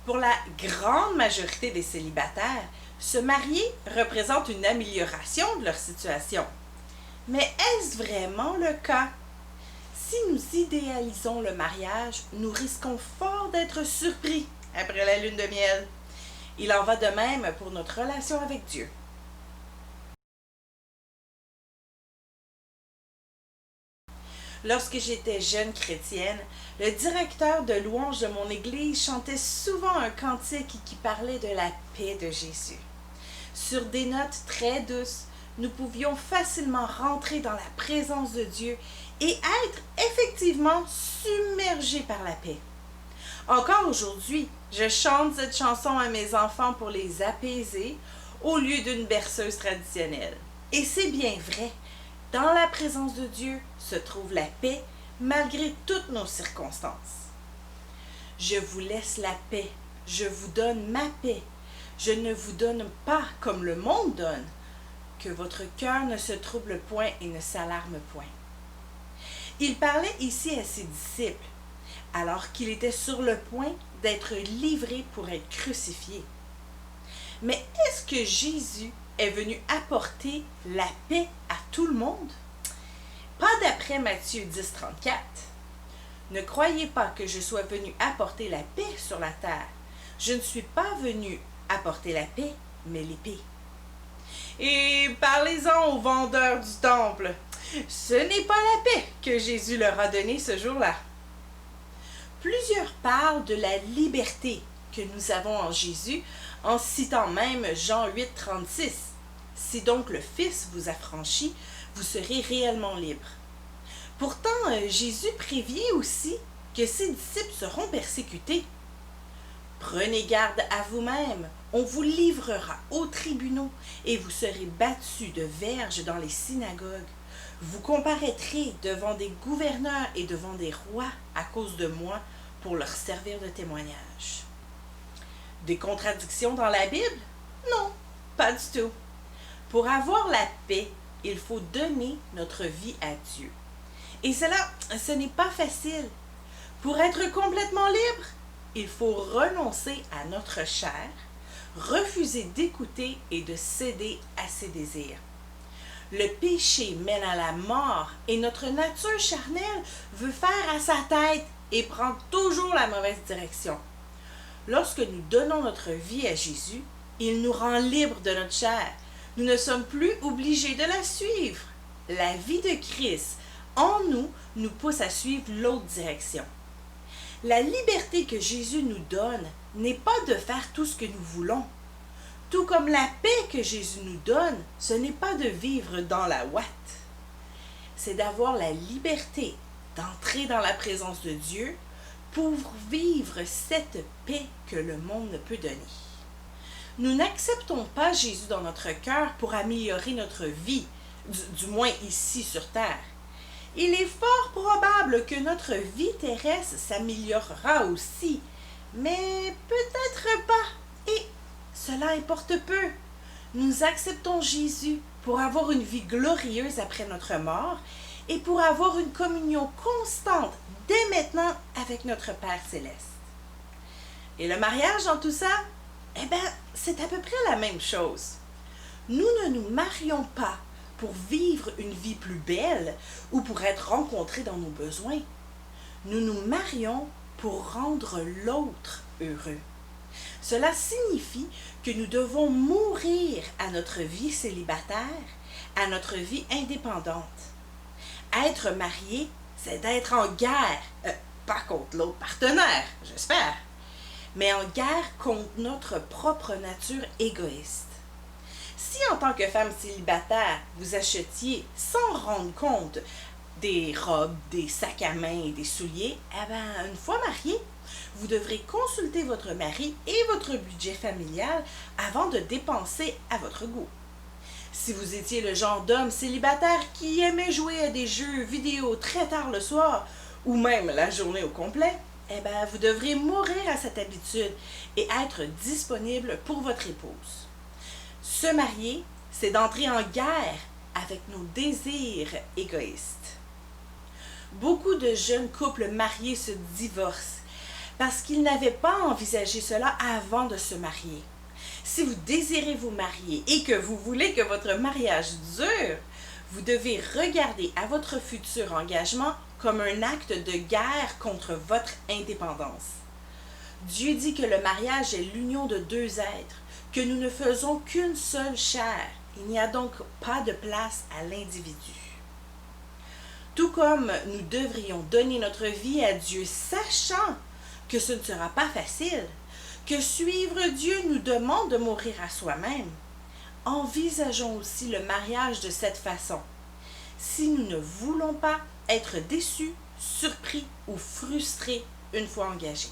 Pour la grande majorité des célibataires, se marier représente une amélioration de leur situation. Mais est-ce vraiment le cas? Si nous idéalisons le mariage, nous risquons fort d'être surpris après la lune de miel. Il en va de même pour notre relation avec Dieu. Lorsque j'étais jeune chrétienne, le directeur de louange de mon église chantait souvent un cantique qui parlait de la paix de Jésus. Sur des notes très douces, nous pouvions facilement rentrer dans la présence de Dieu et être effectivement submergés par la paix. Encore aujourd'hui, je chante cette chanson à mes enfants pour les apaiser au lieu d'une berceuse traditionnelle. Et c'est bien vrai. Dans la présence de Dieu se trouve la paix malgré toutes nos circonstances. Je vous laisse la paix, je vous donne ma paix. Je ne vous donne pas comme le monde donne. Que votre cœur ne se trouble point et ne s'alarme point. Il parlait ici à ses disciples, alors qu'il était sur le point d'être livré pour être crucifié. Mais est-ce que Jésus est venu apporter la paix à tout le monde? Pas d'après Matthieu 10, 34. Ne croyez pas que je sois venu apporter la paix sur la terre. Je ne suis pas venu apporter la paix, mais l'épée. Et parlez-en aux vendeurs du temple. Ce n'est pas la paix que Jésus leur a donnée ce jour-là. Plusieurs parlent de la liberté que nous avons en Jésus en citant même Jean 8, 36. Si donc le Fils vous affranchit, vous serez réellement libre. Pourtant, Jésus prévient aussi que ses disciples seront persécutés. Prenez garde à vous-même, on vous livrera aux tribunaux et vous serez battus de verges dans les synagogues. Vous comparaîtrez devant des gouverneurs et devant des rois à cause de moi pour leur servir de témoignage. Des contradictions dans la Bible? Non, pas du tout. Pour avoir la paix, il faut donner notre vie à Dieu. Et cela, ce n'est pas facile. Pour être complètement libre, il faut renoncer à notre chair, refuser d'écouter et de céder à ses désirs. Le péché mène à la mort et notre nature charnelle veut faire à sa tête et prend toujours la mauvaise direction. Lorsque nous donnons notre vie à Jésus, il nous rend libres de notre chair. Nous ne sommes plus obligés de la suivre. La vie de Christ en nous pousse à suivre l'autre direction. La liberté que Jésus nous donne n'est pas de faire tout ce que nous voulons. Tout comme la paix que Jésus nous donne, ce n'est pas de vivre dans la ouate. C'est d'avoir la liberté d'entrer dans la présence de Dieu pour vivre cette paix que le monde ne peut donner. Nous n'acceptons pas Jésus dans notre cœur pour améliorer notre vie, du moins ici sur terre. Il est fort probable que notre vie terrestre s'améliorera aussi, mais peut-être pas, et cela importe peu. Nous acceptons Jésus pour avoir une vie glorieuse après notre mort et pour avoir une communion constante dès maintenant avec notre Père céleste. Et le mariage dans tout ça? Eh bien, c'est à peu près la même chose. Nous ne nous marions pas pour vivre une vie plus belle ou pour être rencontrés dans nos besoins. Nous nous marions pour rendre l'autre heureux. Cela signifie que nous devons mourir à notre vie célibataire, à notre vie indépendante. Être marié, c'est d'être en guerre, pas contre l'autre partenaire, j'espère, mais en guerre contre notre propre nature égoïste. Si en tant que femme célibataire, vous achetiez sans rendre compte des robes, des sacs à main et des souliers, eh bien, une fois marié, vous devrez consulter votre mari et votre budget familial avant de dépenser à votre goût. Si vous étiez le genre d'homme célibataire qui aimait jouer à des jeux vidéo très tard le soir ou même la journée au complet, eh bien, vous devrez mourir à cette habitude et être disponible pour votre épouse. Se marier, c'est d'entrer en guerre avec nos désirs égoïstes. Beaucoup de jeunes couples mariés se divorcent parce qu'ils n'avaient pas envisagé cela avant de se marier. Si vous désirez vous marier et que vous voulez que votre mariage dure, vous devez regarder à votre futur engagement comme un acte de guerre contre votre indépendance. Dieu dit que le mariage est l'union de deux êtres, que nous ne faisons qu'une seule chair. Il n'y a donc pas de place à l'individu. Tout comme nous devrions donner notre vie à Dieu, sachant que ce ne sera pas facile, que suivre Dieu nous demande de mourir à soi-même, envisageons aussi le mariage de cette façon. Si nous ne voulons pas être déçus, surpris ou frustrés une fois engagés.